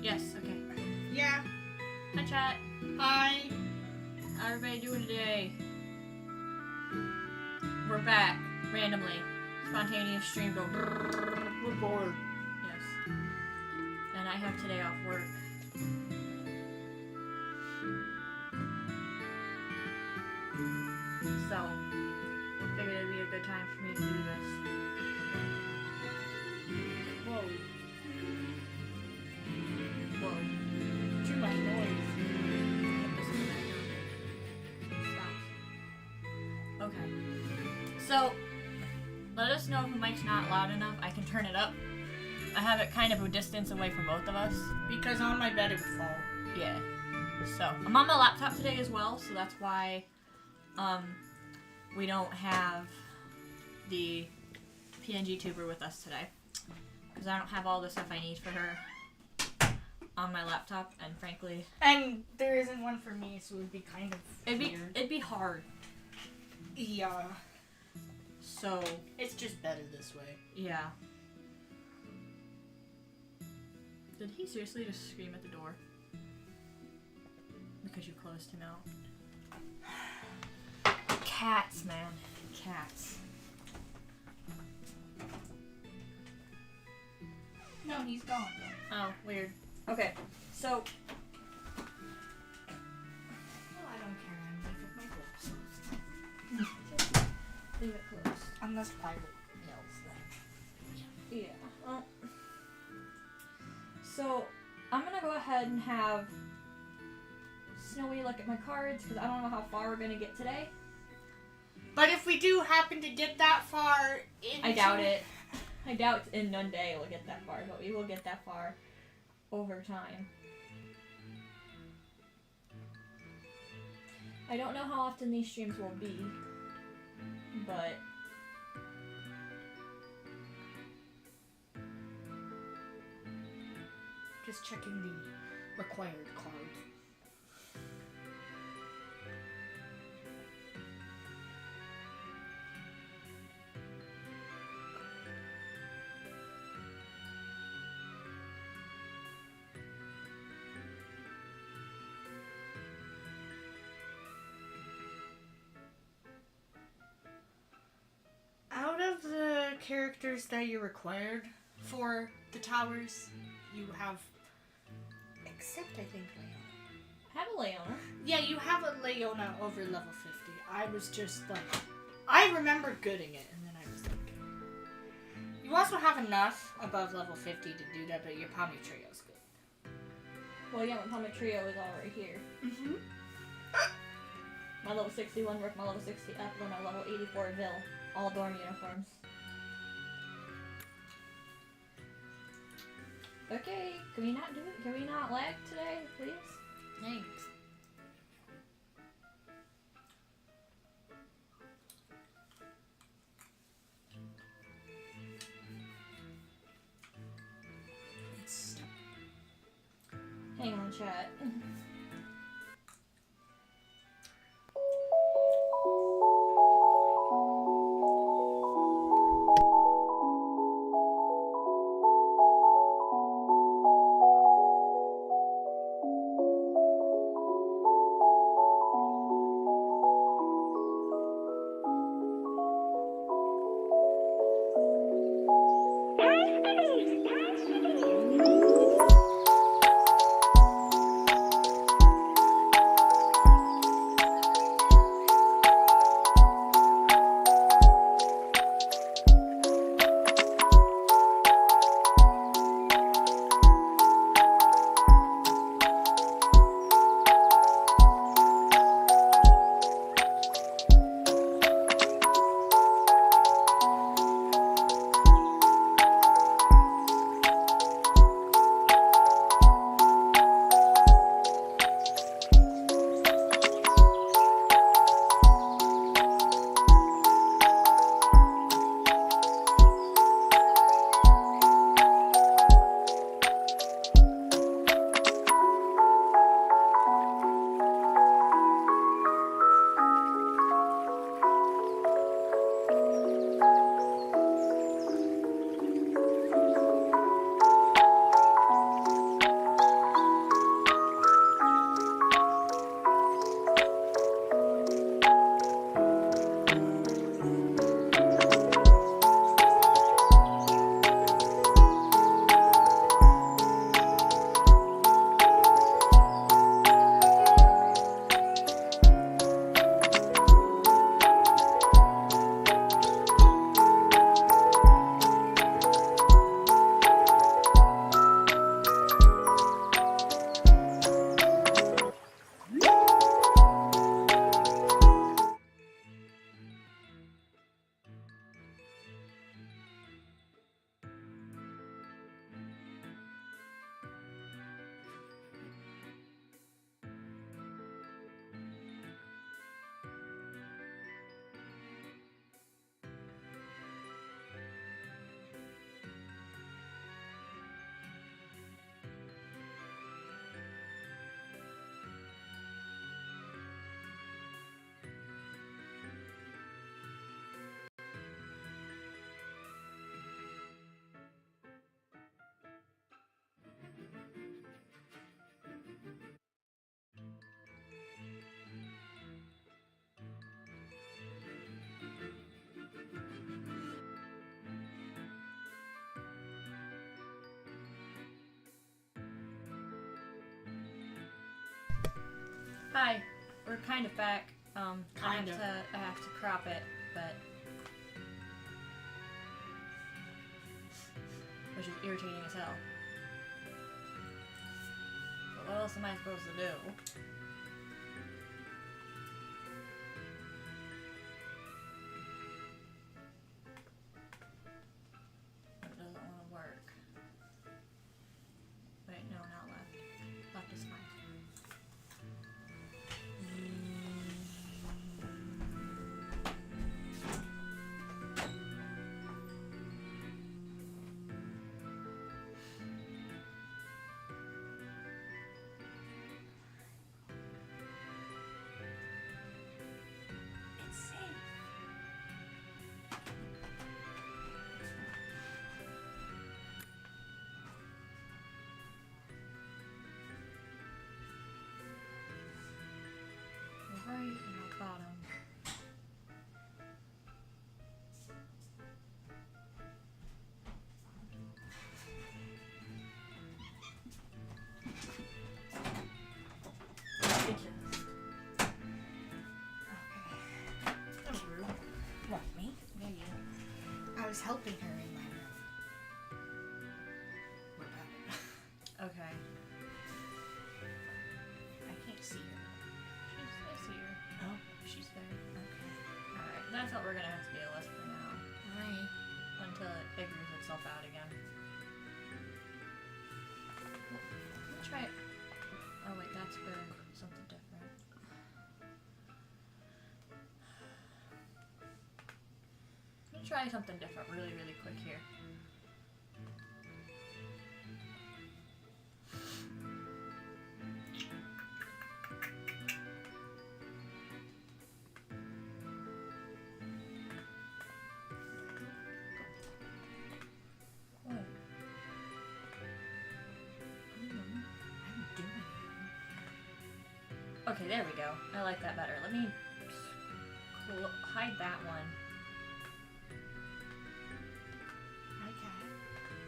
Yes, okay. Yeah. Hi, chat. Hi. How everybody doing today? We're back, randomly. Spontaneous stream go brrrr. We're bored. Yes. And I have today off work. So, I figured it'd be a good time for me to do this. Whoa. Whoa. Too much noise. Put this in the background. Stop. Okay. So, let us know if the mic's not loud enough. I can turn it up. I have it kind of a distance away from both of us. Because on my bed it would fall. Yeah. So, I'm on my laptop today as well, so that's why we don't have the PNG tuber with us today. Because I don't have all the stuff I need for her on my laptop, and frankly... And there isn't one for me, so it would be kind of weird. It'd be hard. Yeah. So... It's just better this way. Yeah. Did he seriously just scream at the door? Because you closed him out. Cats, man. Cats. No, he's gone. Oh, weird. Okay, so... Well, I don't care. I'm leaving my clothes. Leave it closed. Unless Pirate yells then. Yeah. Well, so, I'm gonna go ahead and have Snowy look at my cards, because I don't know how far we're gonna get today. But if we do happen to get that far into... I doubt it. I doubt in one day we'll get that far, but we will get that far over time. I don't know how often these streams will be, but... Just checking the required cards. Out of the characters that you're required for the towers, you have... Except, I think, Leona. Have a Leona. Yeah, you have a Leona over level 50. I was just like... I remember gooding it, and then I was like... You also have enough above level 50 to do that, but your Palmy Trio's good. Well, yeah, my Palmy Trio is already here. Mm-hmm. My level 61 Rook, my level 60 Ethel, and my level 84 Vil. All dorm uniforms. Okay, can we not do it? Can we not lag today, please? Thanks. Hang on, chat. Hi, we're kind of back. I have Kinda. to crop it, but which is irritating as hell. But what else am I supposed to do? It doesn't want to work. Wait, no, not left. Left is fine. It's safe. Right in the bottom. That was rude. What, me? Yeah, you. I was helping her in my room. We're back. Okay. I can't see her. I see her. Oh, She's there. okay. Alright, that's what we're gonna have to deal with for now. Hi. Until it figures itself out again. Let me try it. Oh wait, that's for something different. Let me try something different really, really quick here. Oh. I'm doing Okay, there we go. I like that better. Let me hide that one. Hi, cat.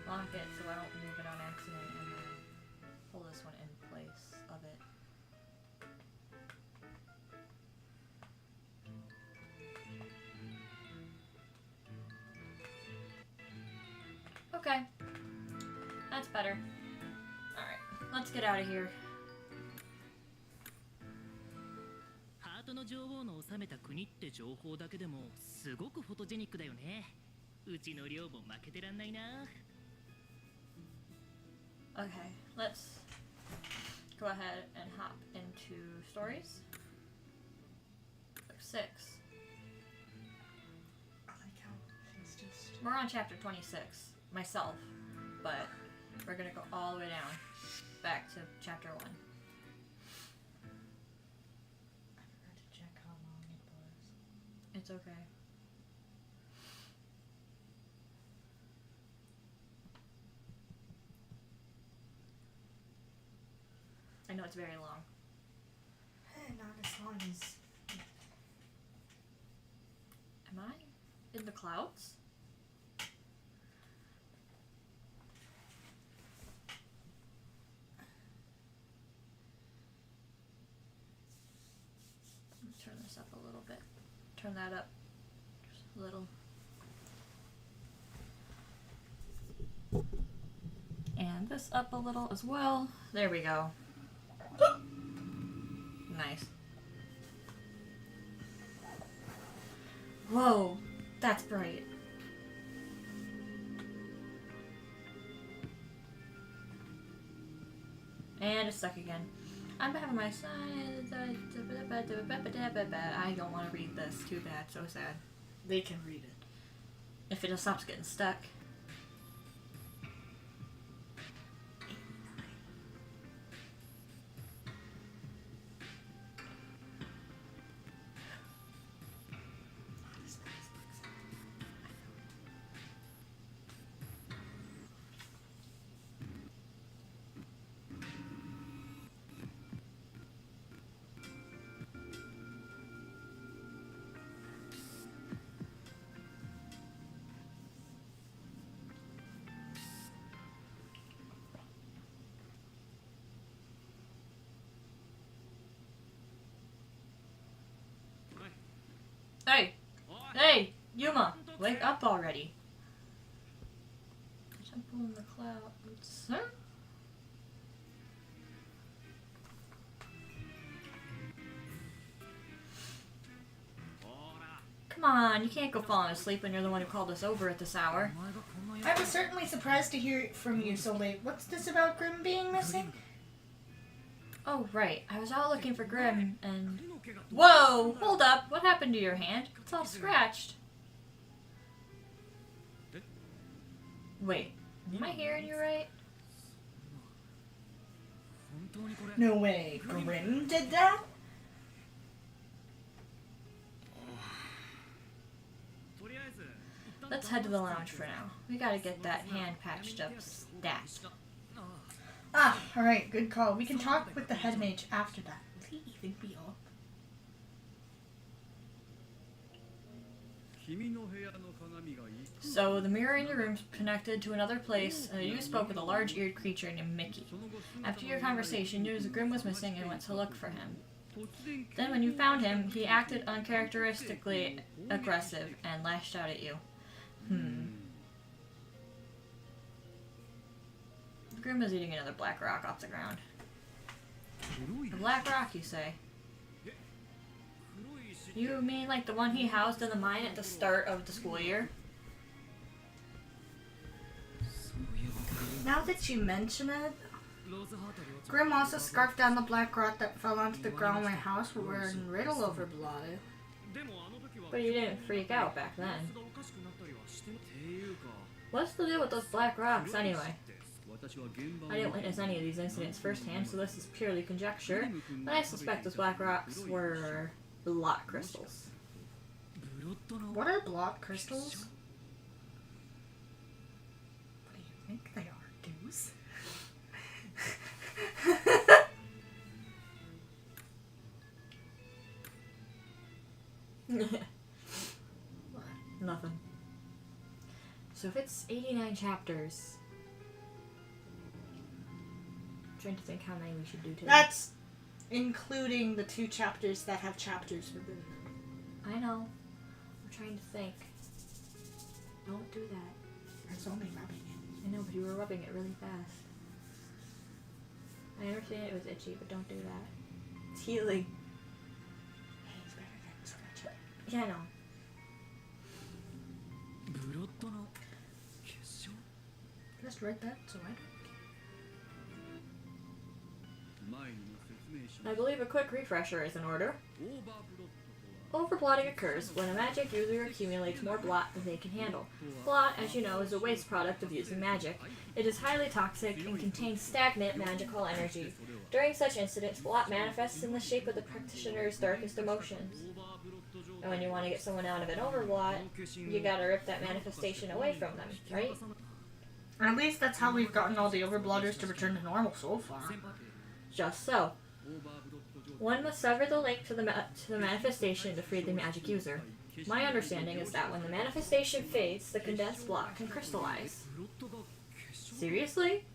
Lock it so I don't move it on accident, and then pull this one in place of it. Okay. That's better. Alright, let's get out of here. ハートの女王の治めた国って情報だけでもすごくフォトジェニックだよね。うちの寮も負けてらんないな。 Okay, let's go ahead and hop into stories. 6. I like how she's just... We're on chapter 26, myself, but we're gonna go all the way down, back to chapter 1. I forgot to check how long it was. It's okay. I know it's very long. Not as long as... Am I in the clouds? Let me turn this up a little bit. Turn that up just a little. And this up a little as well. There we go. Nice. Whoa, that's bright. And it's stuck again. I'm having my son. I don't want to read this. Too bad. So sad. They can read it. If it just stops getting stuck. Not as bad as books are. Hey! Hey! Yuma! Wake up already! Temple in the clouds. Huh? Come on, you can't go falling asleep when you're the one who called us over at this hour. I was certainly surprised to hear from you so late. What's this about Grim being missing? Oh, right. I was out looking for Grim, and... Whoa! Hold up! What happened to your hand? It's all scratched. Wait, am I hearing you right? No way. Grim did that? Let's head to the lounge for now. We gotta get that hand patched up stat. Ah, alright, good call. We can talk with the head mage after that. Will he even be up? So, the mirror in your room's connected to another place, and you spoke with a large-eared creature named Mickey. After your conversation, you knew Grim was missing and went to look for him. Then when you found him, he acted uncharacteristically aggressive and lashed out at you. Grim was eating another black rock off the ground. A black rock, you say? You mean like the one he housed in the mine at the start of the school year? Now that you mention it, Grim also scarfed down the black rock that fell onto the ground in my house when Riddle overblooded. But you didn't freak out back then. What's the deal with those black rocks, anyway? I didn't witness any of these incidents firsthand, so this is purely conjecture, but I suspect those black rocks were blot crystals. What are blot crystals? What do you think they are, Deuce? Nothing. So if it's 89 chapters... I'm trying to think how many we should do today. That's including the 2 chapters that have chapters within them. I know. I'm trying to think. Don't do that. I was only rubbing it. I know, but you were rubbing it really fast. I understand it was itchy, but don't do that. It's healing. Hey, it's better than scratching. Yeah, I know. Just read that, so I don't. I believe a quick refresher is in order. Overblotting occurs when a magic user accumulates more blot than they can handle. Blot, as you know, is a waste product of using magic. It is highly toxic and contains stagnant magical energy. During such incidents, blot manifests in the shape of the practitioner's darkest emotions. And when you want to get someone out of an overblot, you gotta rip that manifestation away from them, right? At least that's how we've gotten all the overblotters to return to normal so far. Just so. One must sever the link to the manifestation to free the magic user. My understanding is that when the manifestation fades, the condensed block can crystallize. Seriously?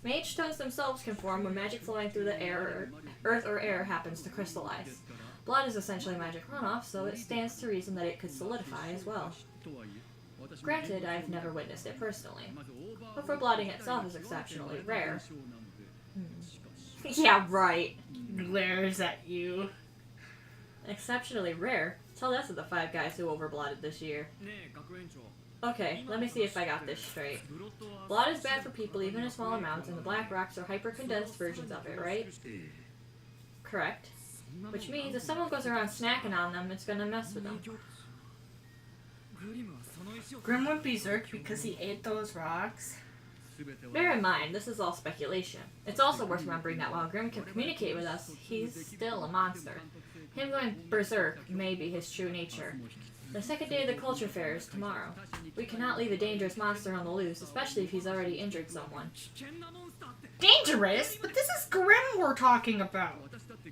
Mage stones themselves can form when magic flowing through the earth or air happens to crystallize. Blood is essentially magic runoff, so it stands to reason that it could solidify as well. Granted, I've never witnessed it personally. Overblotting itself is exceptionally rare. Yeah, right. Glares at you. Exceptionally rare? Tell that to the 5 guys who overblotted this year. Okay, let me see if I got this straight. Blood is bad for people even in small amounts, and the black rocks are hyper-condensed versions of it, right? Correct. Which means if someone goes around snacking on them, it's gonna mess with them. Grim went berserk because he ate those rocks. Bear in mind, this is all speculation. It's also worth remembering that while Grim can communicate with us, he's still a monster. Him going berserk may be his true nature. The second day of the culture fair is tomorrow. We cannot leave a dangerous monster on the loose, especially if he's already injured someone. Dangerous? But this is Grim we're talking about.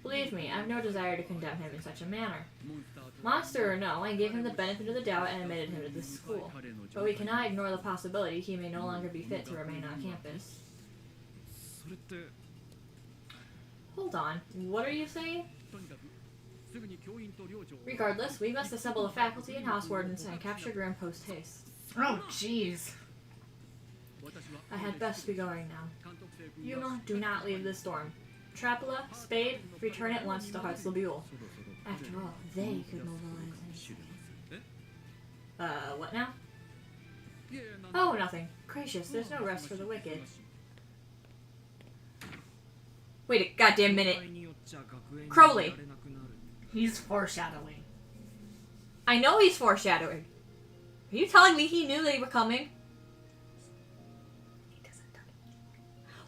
Believe me, I have no desire to condemn him in such a manner. Monster or no, I gave him the benefit of the doubt and admitted him to this school. But we cannot ignore the possibility he may no longer be fit to remain on campus. Hold on, what are you saying? Regardless, we must assemble the faculty and house wardens and capture Grim post haste. Oh, jeez. I had best be going now. Yuma, do not leave this dorm. Trapula, Spade, return at once to 𴎎𴘗. After all, they could mobilize anything. What now? Oh, nothing. Gracious, there's no rest for the wicked. Wait a goddamn minute. Crowley. He's foreshadowing. I know he's foreshadowing. Are you telling me he knew they were coming? He doesn't tell me.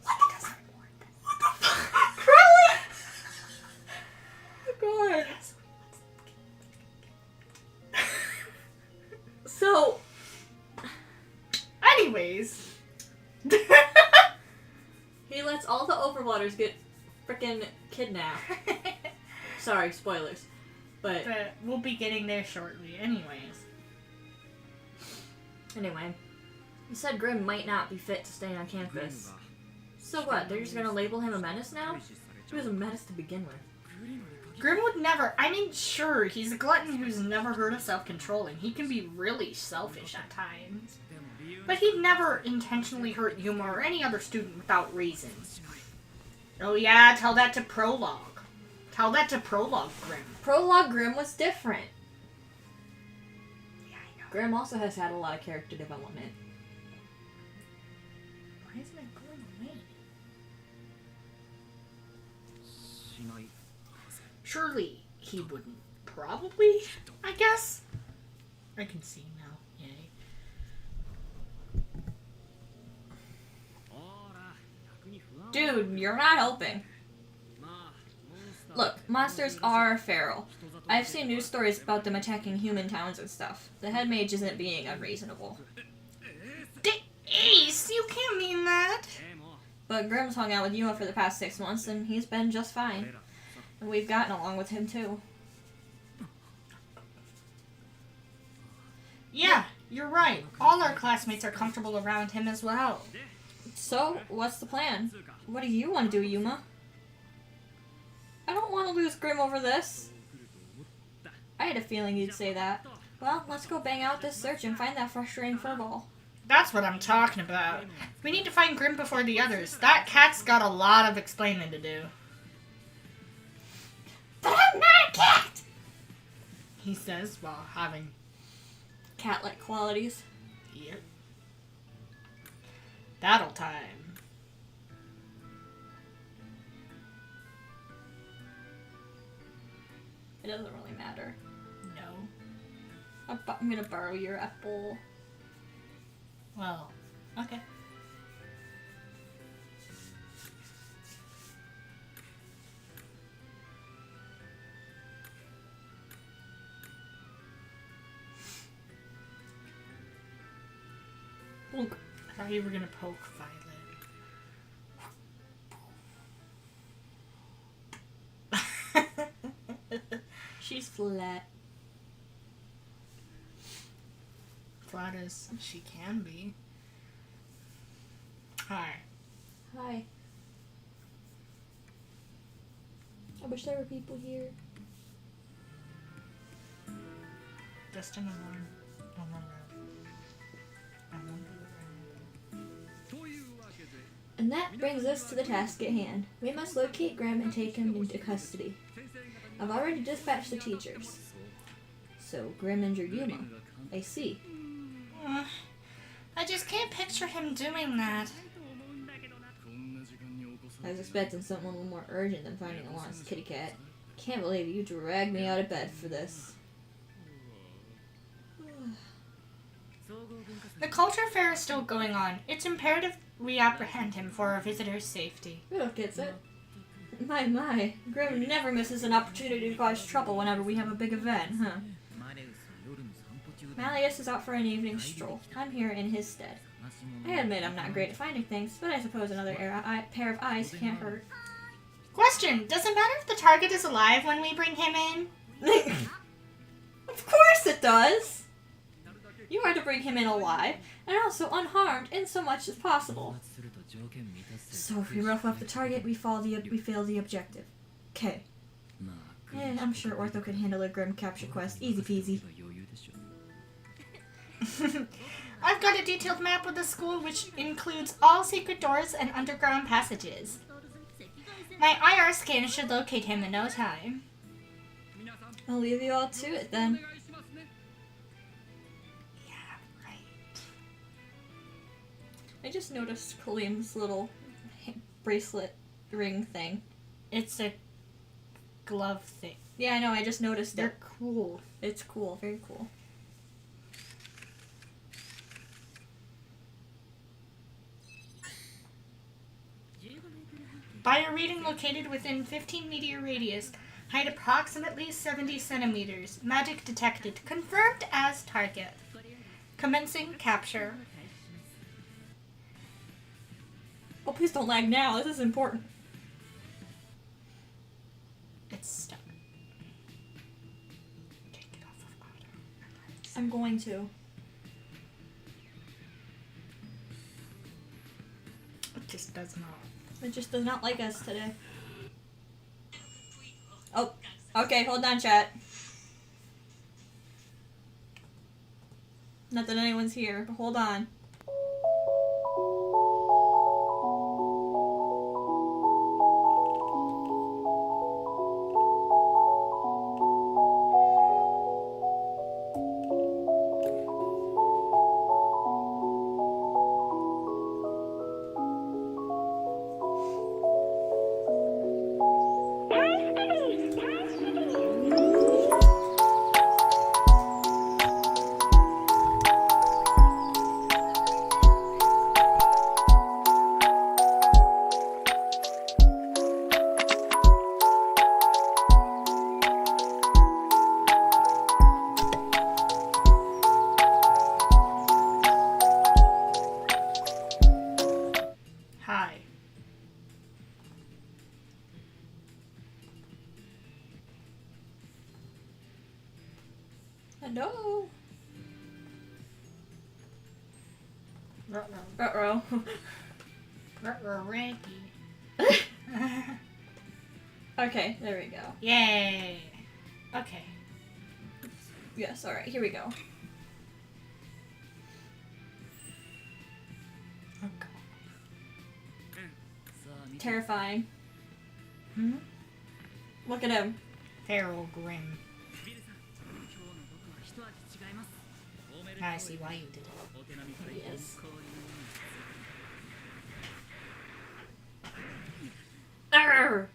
What does that warn them? What the fuck? Crowley! Oh god. So... Anyways. He lets all the Overwaters get frickin' kidnapped. Sorry, spoilers. But we'll be getting there shortly anyways. Anyway, he said Grim might not be fit to stay on campus. So what, they're just gonna label him a menace now? He was a menace to begin with. Grim would never, I mean, sure, he's a glutton who's never heard of self-controlling. He can be really selfish at times. But he'd never intentionally hurt Yuma or any other student without reason. Oh yeah, tell that to Prologue. Tell that to Prologue Grim. Prologue Grim was different. Yeah, I know. Grim also has had a lot of character development. Why isn't it going away? Surely he wouldn't. Probably, I guess. I can see now. Yay. Dude, you're not helping. Look, monsters are feral. I've seen news stories about them attacking human towns and stuff. The head mage isn't being unreasonable. Ace, you can't mean that. But Grim's hung out with Yuma for the past 6 months, and he's been just fine. And we've gotten along with him, too. Yeah, you're right. All our classmates are comfortable around him as well. So, what's the plan? What do you want to do, Yuma? I don't want to lose Grim over this. I had a feeling you'd say that. Well, let's go bang out this search and find that frustrating furball. That's what I'm talking about. We need to find Grim before the others. That cat's got a lot of explaining to do. But I'm not a cat! He says while having... cat-like qualities. Yep. Battle time. It doesn't really matter. No. I'm gonna borrow your apple. Well, okay. Look. I thought you were gonna poke Violet. She's flat. Flat as she can be. Hi. Hi. I wish there were people here. Just in the morning. On the road. I wonder And that brings us to the task at hand. We must locate Grim and take him into custody. I've already dispatched the teachers. So, Grim injured Yuma. I see. I just can't picture him doing that. I was expecting something a little more urgent than finding a lost kitty cat. Can't believe you dragged me out of bed for this. The culture fair is still going on. It's imperative we apprehend him for our visitor's safety. Who gets it? My. Grim never misses an opportunity to cause trouble whenever we have a big event, huh? Malleus is out for an evening stroll. I'm here in his stead. I admit I'm not great at finding things, but I suppose another pair of eyes can't hurt. Question, does it matter if the target is alive when we bring him in? Of course it does! You are to bring him in alive, and also unharmed in so much as possible. So if we rough up the target, we fail the objective. Okay. I'm sure Ortho could handle a grim capture quest. Easy peasy. I've got a detailed map of the school which includes all secret doors and underground passages. My IR scan should locate him in no time. I'll leave you all to it then. Yeah, right. I just noticed Kaleem's little bracelet ring thing. It's a glove thing. Yeah, I know, I just noticed They're it. cool. It's cool, very cool. By a reading located within 15 meter radius, height approximately 70 centimeters. Magic detected. Confirmed as target. Commencing capture. Oh, please don't lag now. This is important. It's stuck. Take it off of auto. I'm going to. It just does not. It just does not like us today. Oh, okay, hold on, chat. Not that anyone's here, but hold on. Hi. Hello. Ruh-roh. Uh-oh. Ruh-roh Ranky. Okay, there we go. Yay. Okay. Yes, alright, here we go. Oh, God. Terrifying. Hmm? Look at him. Feral Grim. Now I see why you did it. Yes. Arr!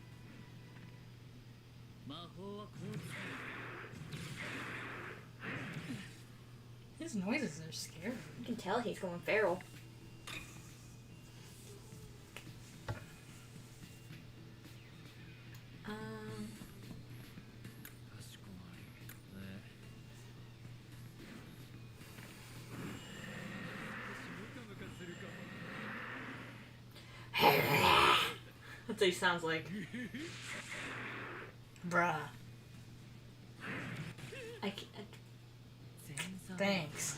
His noises are scary. You can tell he's going feral. That's what he sounds like. Bruh. I can't. Thanks.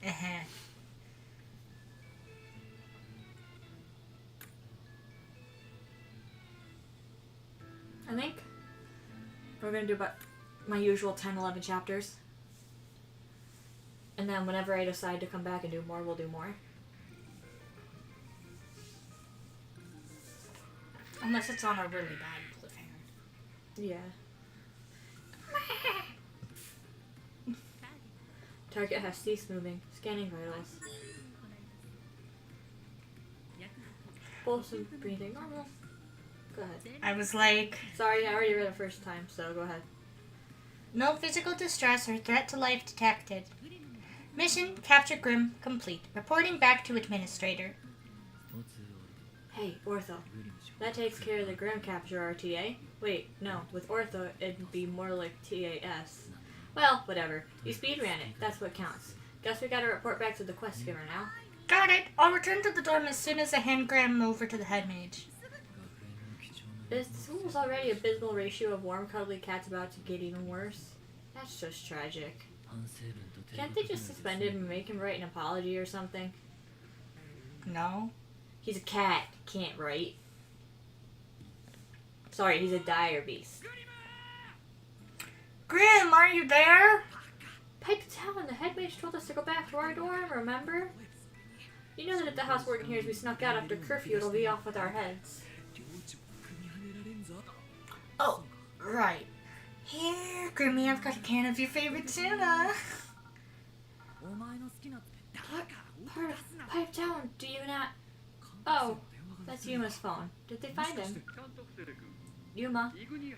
Uh-huh. I think we're gonna do about my usual 10-11 chapters. And then whenever I decide to come back and do more, we'll do more. Unless it's on a really bad cliffhanger. Yeah. Target has ceased moving. Scanning vitals. Pulse and breathing normal. Go ahead. I was like, Sorry, I already read it first time, so go ahead. no physical distress or threat to life detected. Mission Capture Grim complete. Reporting back to Administrator. Hey, Ortho. That takes care of the Grim Capture RTA. Wait, no. With Ortho, it'd be more like TAS. Well, whatever. You speed ran it. That's what counts. Guess we gotta report back to the quest giver now. Got it. I'll return to the dorm as soon as I hand Graham over to the head mage. This school's already abysmal ratio of warm, cuddly cats about to get even worse. That's just tragic. Can't they just suspend him and make him write an apology or something? No. He's a cat. Can't write. Sorry, he's a dire beast. Grim, are you there? Pipe down. The head mage told us to go back to our dorm, remember? You know that if the house warden hears we snuck out after curfew, it'll be off with our heads. Oh, right. Here, Grimmy, I've got a can of your favorite tuna. Part of Pipe down. Do you not... Oh, that's Yuma's phone. Did they find him? Yuma,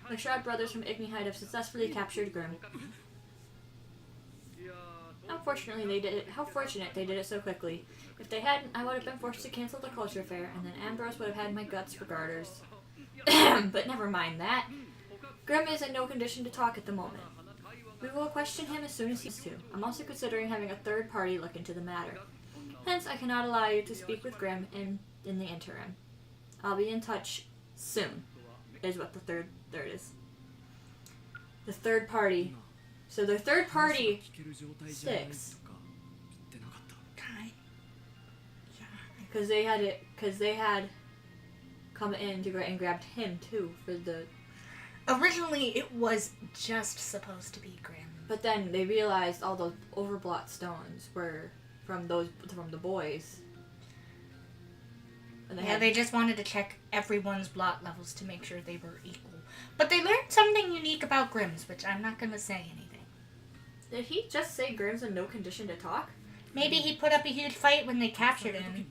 the Shroud brothers from 𝙎𝙀 have successfully captured Grim. How fortunate they did it so quickly. If they hadn't, I would have been forced to cancel the culture fair, and then Ambrose would have had my guts for garters. But never mind that. Grim is in no condition to talk at the moment. We will question him as soon as he's to. I'm also considering having a third party look into the matter. Hence, I cannot allow you to speak with Grim in the interim. I'll be in touch soon, is what the third is. The third party. So the third party sticks. Because they had come in to and grabbed him too for the... Originally, it was just supposed to be Grim. But then they realized all those overblot stones were from the boys. And they just wanted to check everyone's blot levels to make sure they were equal. But they learned something unique about Grimm's, which I'm not going to say anything. Did he just say Grimm's in no condition to talk? Maybe he put up a huge fight when they captured him.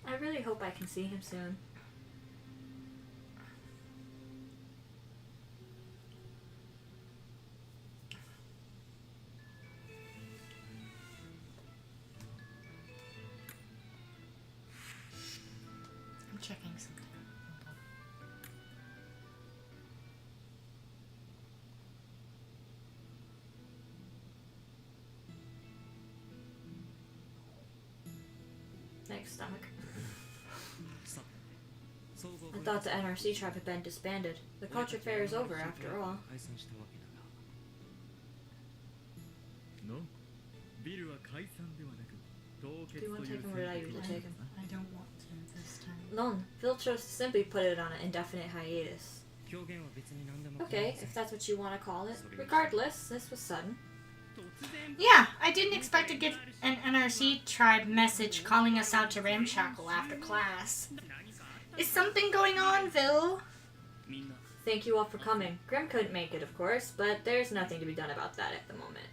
I really hope I can see him soon. I'm checking something. Thanks, stomach. I thought the NRC tribe had been disbanded. The culture fair is over, after all. Do you want to take him, or did I usually take him? I don't want to this time. None. Phil chose to simply put it on an indefinite hiatus. Okay, if that's what you want to call it. Regardless, this was sudden. Yeah, I didn't expect to get an NRC tribe message calling us out to ramshackle after class. Is something going on, Phil? Thank you all for coming. Grim couldn't make it, of course, but there's nothing to be done about that at the moment.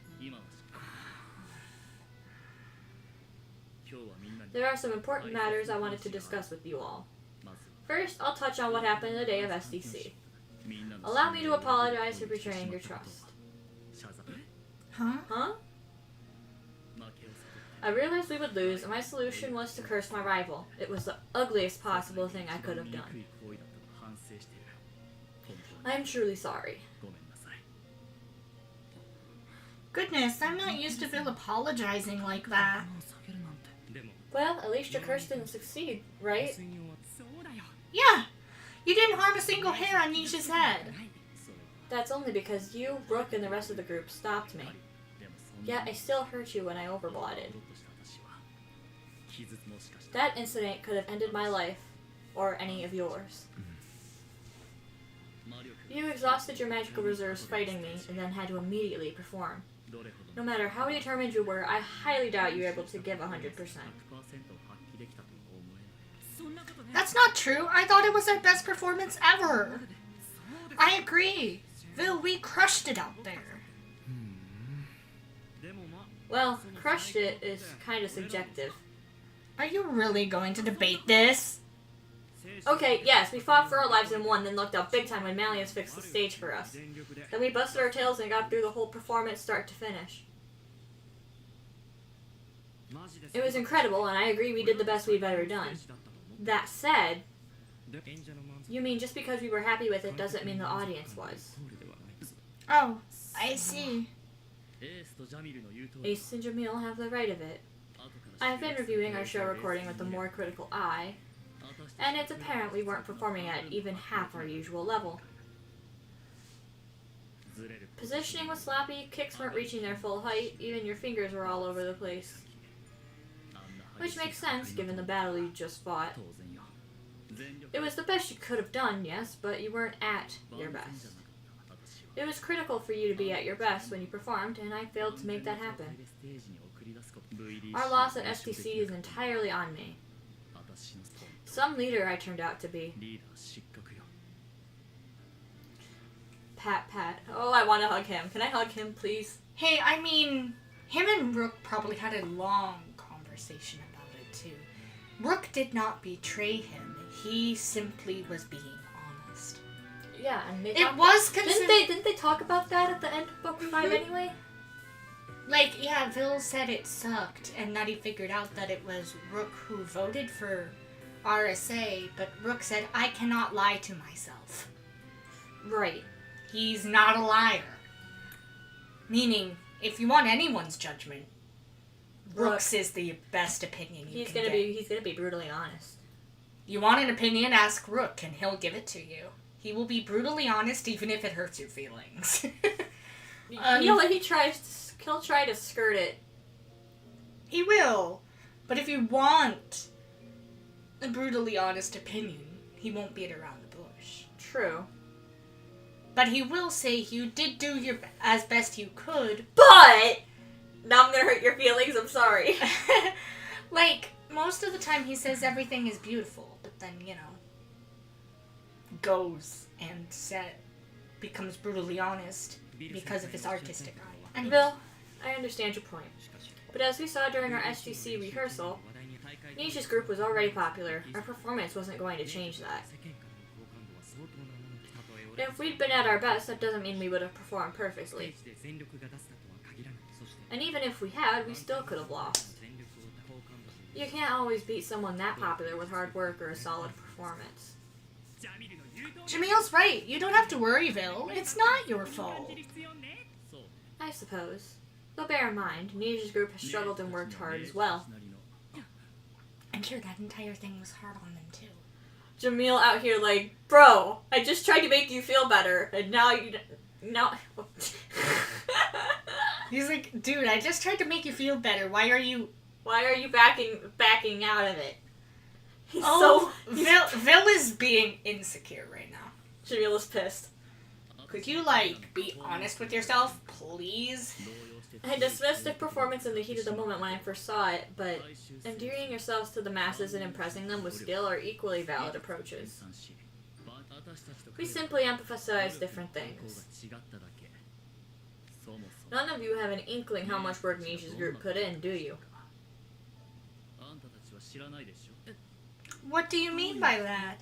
There are some important matters I wanted to discuss with you all. First, I'll touch on what happened the day of SDC. Allow me to apologize for betraying your trust. Huh? I realized we would lose, and my solution was to curse my rival. It was the ugliest possible thing I could have done. I am truly sorry. Goodness, I'm not used to Phil apologizing like that. Well, at least your curse didn't succeed, right? Yeah! You didn't harm a single hair on Nisha's head. That's only because you, Brooke, and the rest of the group stopped me. Yet I still hurt you when I overblotted. That incident could have ended my life, or any of yours. You exhausted your magical reserves fighting me, and then had to immediately perform. No matter how determined you were, I highly doubt you were able to give 100%. That's not true. I thought it was our best performance ever. I agree. Phil, we crushed it out there. Well, crushed it is kind of subjective. Are you really going to debate this? Okay, yes, we fought for our lives and won, then looked out big time when Malleus fixed the stage for us. Then we busted our tails and got through the whole performance start to finish. It was incredible, and I agree we did the best we've ever done. That said, you mean just because we were happy with it doesn't mean the audience was. Oh, I see. Ace and Jamil have the right of it. I have been reviewing our show recording with a more critical eye, and it's apparent we weren't performing at even half our usual level. Positioning was sloppy, kicks weren't reaching their full height, even your fingers were all over the place. Which makes sense, given the battle you just fought. It was the best you could have done, yes, but you weren't at your best. It was critical for you to be at your best when you performed, and I failed to make that happen. Our loss at STC is entirely on me. Some leader I turned out to be. Pat. Oh, I want to hug him. Can I hug him, please? Hey, I mean, him and Rook probably had a long conversation about it, too. Rook did not betray him. He simply was being honest. Yeah, and they didn't they talk about that at the end of Book 5 anyway? Like, yeah, Vil said it sucked, and that he figured out that it was Rook who voted for RSA, but Rook said, I cannot lie to myself. Right. He's not a liar. Meaning, if you want anyone's judgment, Rook's is the best opinion you can get. He's gonna be brutally honest. You want an opinion, ask Rook, and he'll give it to you. He will be brutally honest, even if it hurts your feelings. He'll try to skirt it. He will. But if you want a brutally honest opinion, he won't beat around the bush. True. But he will say you did do as best you could. But now I'm gonna hurt your feelings. I'm sorry. Like, most of the time he says everything is beautiful, but then, goes and becomes brutally honest because of his artistic eye. Anyway. Bill, I understand your point. But as we saw during our SGC rehearsal, Nisha's group was already popular. Our performance wasn't going to change that. If we'd been at our best, that doesn't mean we would have performed perfectly. And even if we had, we still could have lost. You can't always beat someone that popular with hard work or a solid performance. Jamil's right. You don't have to worry, Vil. It's not your fault. I suppose. Though bear in mind, Nisha's group has struggled and worked hard as well. I'm sure that entire thing was hard on them, too. Jamil out here like, bro, I just tried to make you feel better, and now you... He's like, dude, I just tried to make you feel better. Why are you backing out of it? Vil is being insecure right now. Jamil is pissed. Could you, be honest with yourself, please? I dismissed the performance in the heat of the moment when I first saw it, but endearing yourselves to the masses and impressing them with skill are equally valid approaches. We simply emphasize different things. None of you have an inkling how much work Nisha's group put in, do you? What do you mean by that?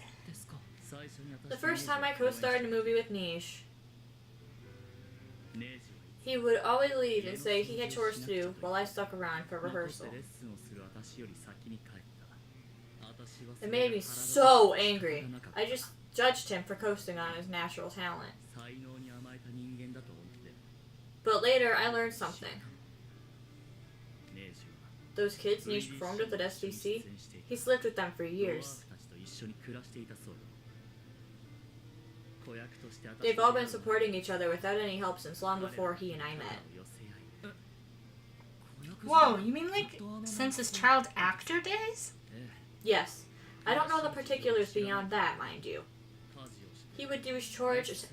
The first time I co-starred in a movie with Nish, he would always leave and say he had chores to do while I stuck around for rehearsal. It made me so angry. I just judged him for coasting on his natural talent. But later, I learned something. Those kids Nish performed with at SBC, he's lived with them for years. They've all been supporting each other without any help since long before he and I met. Whoa, you mean since his child actor days? Yes. I don't know the particulars beyond that, mind you. He would do his chores,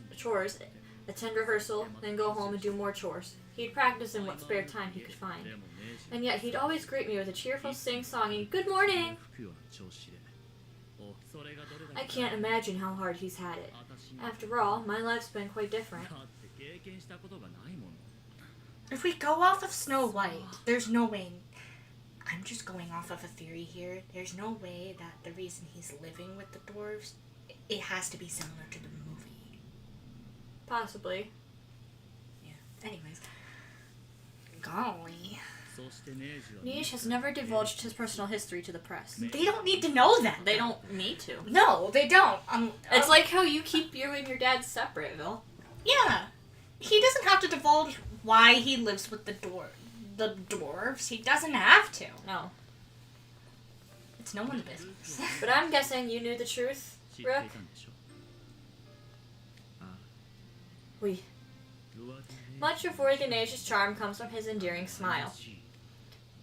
attend rehearsal, then go home and do more chores. He'd practice in what spare time he could find. And yet he'd always greet me with a cheerful sing-songing, "Good morning!" I can't imagine how hard he's had it. After all, my life's been quite different. If we go off of Snow White, there's no way... I'm just going off of a theory here. There's no way that the reason he's living with the dwarves, it has to be similar to the movie. Possibly. Yeah. Anyways. Golly. Nish has never divulged his personal history to the press. They don't need to know that. They don't need to. No, they don't. It's like how you keep you and your dad separate, Vil. Yeah. He doesn't have to divulge why he lives with the dwarves. He doesn't have to. No. It's no one's business. But I'm guessing you knew the truth, Rook? Much of Arryaddne's charm comes from his endearing smile.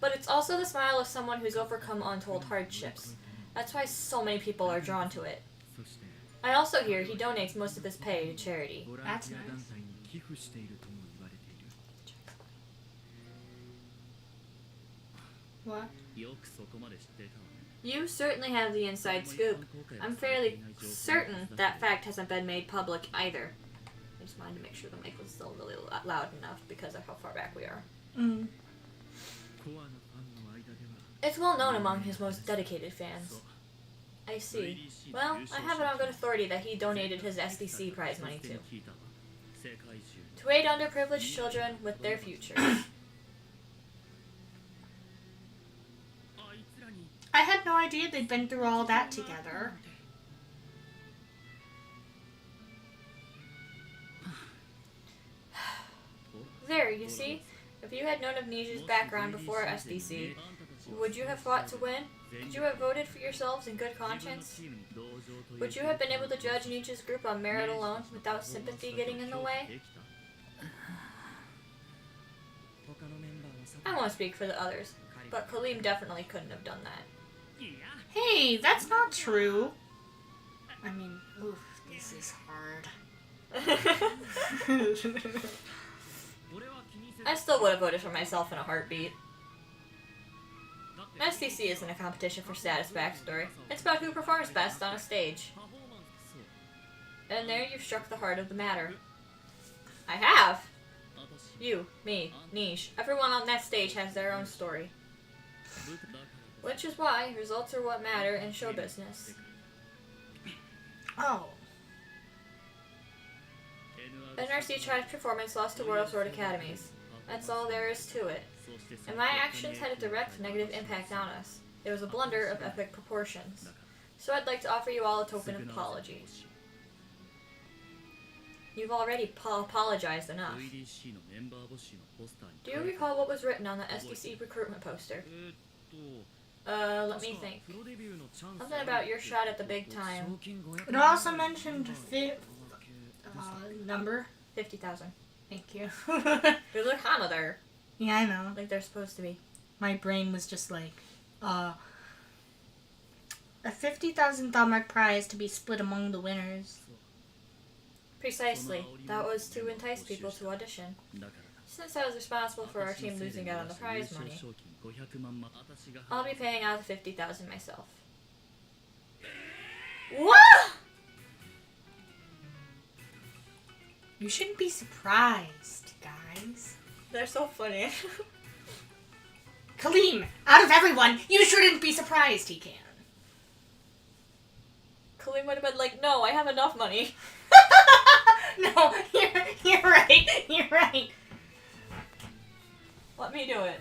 But it's also the smile of someone who's overcome untold hardships. That's why so many people are drawn to it. I also hear he donates most of his pay to charity. That's nice. What? You certainly have the inside scoop. I'm fairly certain that fact hasn't been made public either. I just wanted to make sure the mic was still really loud enough because of how far back we are. Mm. It's well known among his most dedicated fans. I see. Well, I have it on good authority that he donated his SDC prize money to aid underprivileged children with their futures. I had no idea they'd been through all that together. There, you see? If you had known of Nij's background before SDC, would you have fought to win? Could you have voted for yourselves in good conscience? Would you have been able to judge Nij's group on merit alone without sympathy getting in the way? I won't speak for the others, but Kaleem definitely couldn't have done that. Hey, that's not true. I mean, oof, this is hard. I still would have voted for myself in a heartbeat. SDC isn't a competition for status backstory. It's about who performs best on a stage. And there you've struck the heart of the matter. I have! You, me, Nij, everyone on that stage has their own story. Which is why results are what matter in show business. Oh. NRC Tribe's performance lost to Royal Sword Academies. That's all there is to it. And my actions had a direct negative impact on us. It was a blunder of epic proportions. So I'd like to offer you all a token of apology. You've already apologized enough. Do you recall what was written on the SDC recruitment poster? Let me think. Something about your shot at the big time. It also mentioned number. 50,000. Thank you. There's a comma there. Yeah, I know. Like they're supposed to be. My brain was just like, a 50,000 Thalmark prize to be split among the winners. Precisely. That was to entice people to audition. Since I was responsible for our team losing out on the prize money, I'll be paying out the 50,000 myself. What? You shouldn't be surprised, guys. They're so funny. Kaleem, out of everyone, you shouldn't be surprised he can. Kaleem would have been like, no, I have enough money. No, you're right. You're right. Let me do it.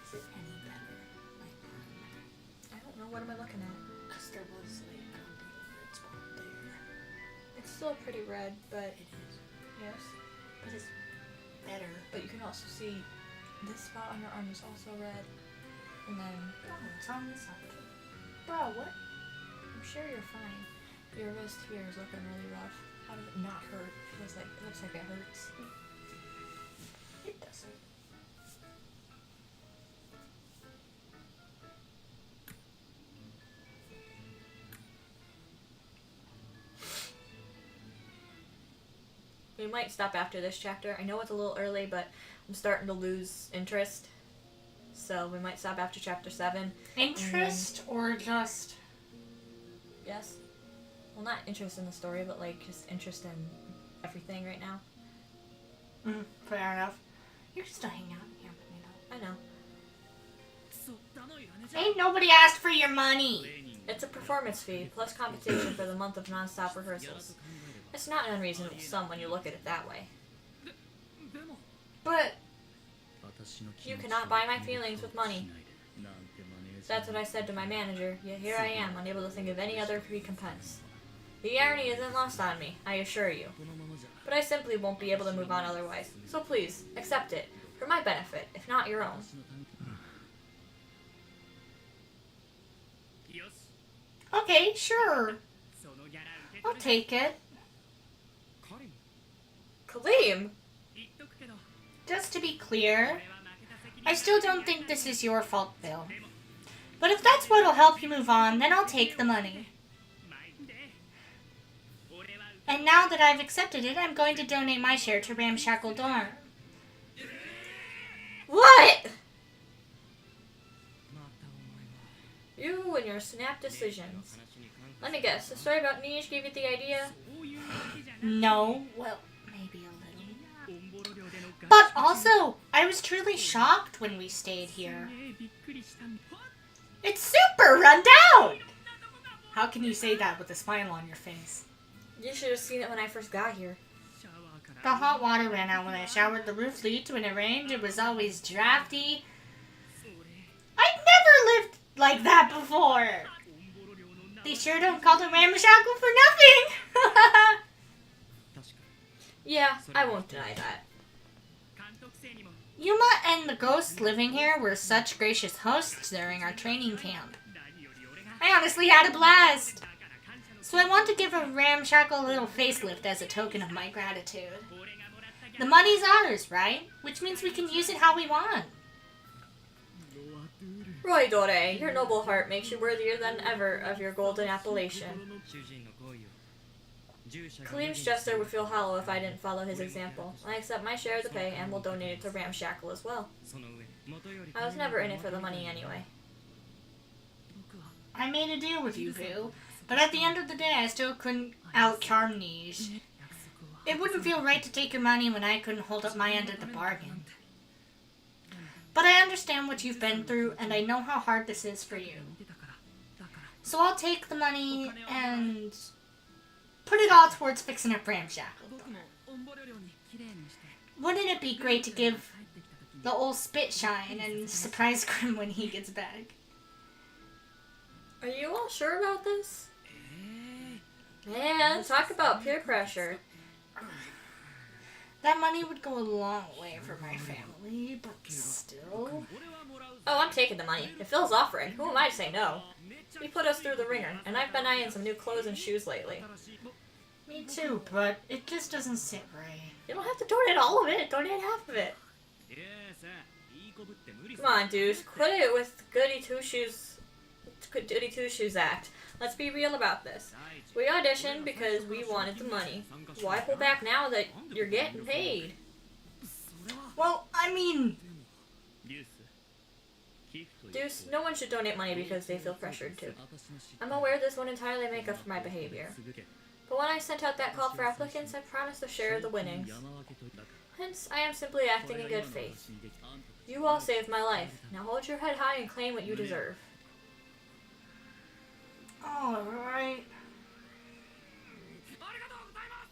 Is it any better? I don't know. What am I looking at? Because there was like a little red spot there. It's still pretty red, but It is. yes. But it's better. But you can also see this spot on your arm is also red. And then Oh, it's on this side. Bro, what? I'm sure you're fine. Your wrist here is looking really rough. How does it not hurt? It looks like it hurts. It doesn't. We might stop after this chapter. I know it's a little early, but I'm starting to lose interest. So we might stop after chapter 7. Interest or just... Yes? Well, not interest in the story, but like just interest in everything right now. Fair enough. You can still hang out here with me though. I know. Ain't nobody asked for your money. It's a performance fee, plus compensation for the month of non-stop rehearsals. It's not an unreasonable sum when you look at it that way. But you cannot buy my feelings with money. That's what I said to my manager, yet here I am, unable to think of any other recompense. The irony isn't lost on me, I assure you. But I simply won't be able to move on otherwise. So please, accept it, for my benefit, if not your own. Okay, sure. I'll take it. Kaleem! just to be clear, I still don't think this is your fault, Bill. But if that's what'll help you move on, then I'll take the money. And now that I've accepted it, I'm going to donate my share to Ramshackle Dorm. What? You and your snap decisions. Let me guess, the story about Niche gave you the idea? No, well, maybe a little. But also, I was truly shocked when we stayed here. It's super run down! How can you say that with a smile on your face? You should have seen it when I first got here. The hot water ran out when I showered. The roof leaked when it rained. It was always drafty. I'd never lived like that before. They sure don't call it ramshackle for nothing. Yeah, I won't deny that. Yuma and the ghosts living here were such gracious hosts during our training camp. I honestly had a blast. So I want to give a ramshackle little facelift as a token of my gratitude. The money's ours, right? Which means we can use it how we want. Roy Dore, your noble heart makes you worthier than ever of your golden appellation. Khalid's jester would feel hollow if I didn't follow his example. I accept my share of the pay and will donate it to Ramshackle as well. I was never in it for the money anyway. I made a deal with you, Boo. But at the end of the day, I still couldn't outcharm Niche. It wouldn't feel right to take your money when I couldn't hold up my end of the bargain. But I understand what you've been through, and I know how hard this is for you. So I'll take the money and put it all towards fixing up Ramshackle. Wouldn't it be great to give the old spit shine and surprise Grim when he gets back? Are you all sure about this? Man, talk about peer pressure. That money would go a long way for my family, but still. Oh, I'm taking the money. If Phil's offering, who am I to say no? He put us through the ringer, and I've been eyeing some new clothes and shoes lately. Me too, but it just doesn't sit right. You don't have to donate all of it. Donate half of it. Come on, dudes. Quit it with goody two-shoes act. Let's be real about this. We auditioned because we wanted the money. Why pull back now that you're getting paid? Well, I mean... Deuce, no one should donate money because they feel pressured to. I'm aware this won't entirely make up for my behavior. But when I sent out that call for applicants, I promised a share of the winnings. Hence, I am simply acting in good faith. You all saved my life. Now hold your head high and claim what you deserve. Alright.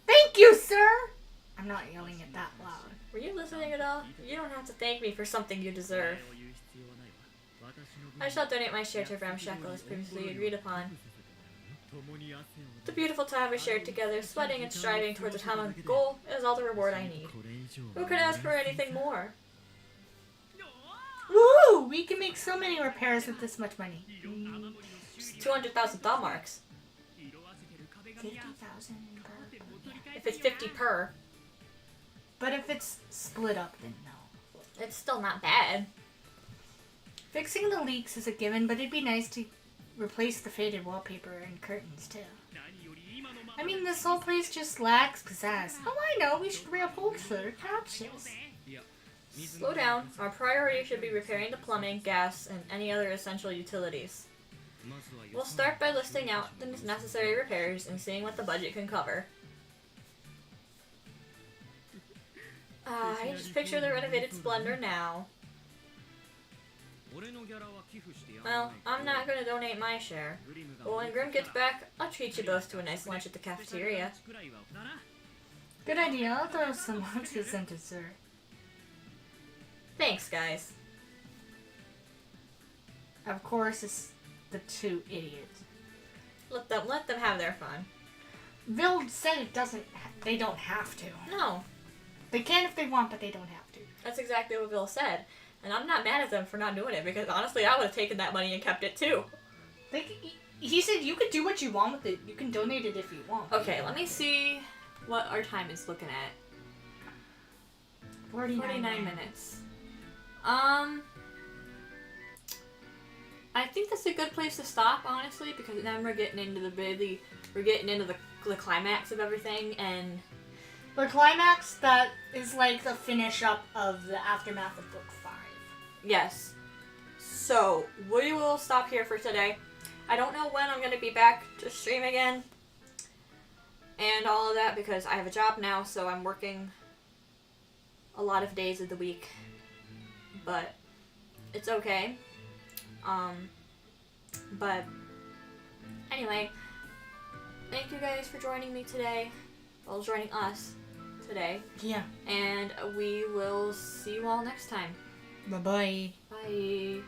Thank you, sir! I'm not yelling it that loud. Were you listening at all? You don't have to thank me for something you deserve. I shall donate my share to Ramshackle as previously agreed upon. The beautiful time we shared together, sweating and striving towards a common goal, is all the reward I need. Who could ask for anything more? Woo! We can make so many repairs with this much money. 200,000 thought marks. 50,000 per. If it's 50 per, But if it's split up, then no. it's still not bad. Fixing the leaks is a given, but it'd be nice to replace the faded wallpaper and curtains, too. I mean, this whole place just lacks pizzazz. Oh, I know, we should reupholster couches. Slow down. Our priority should be repairing the plumbing, gas, and any other essential utilities. We'll start by listing out the necessary repairs and seeing what the budget can cover. I just picture the renovated splendor now. Well, I'm not going to donate my share. But when Grim gets back, I'll treat you both to a nice lunch at the cafeteria. Good idea, I'll throw some lunches and dessert. Thanks, guys. Of course, it's the two idiots. Let them have their fun. Bill said they don't have to. No, They can if they want, but they don't have to. that's exactly what Bill said. And I'm not mad at them for not doing it, because honestly, I would have taken that money and kept it too. He said you can do what you want with it. You can donate it if you want. Okay, let me see what our time is looking at. 49 minutes. I think that's a good place to stop, honestly, because then we're getting into the climax of everything, and The climax that is like the finish up of the aftermath of book 5. yes. So we will stop here for today. I don't know when I'm gonna be back to stream again, and all of that, because I have a job now, so I'm working a lot of days of the week, but it's okay. But anyway, thank you guys for joining me today. Well, joining us today. Yeah. And we will see you all next time. Bye-bye. Bye.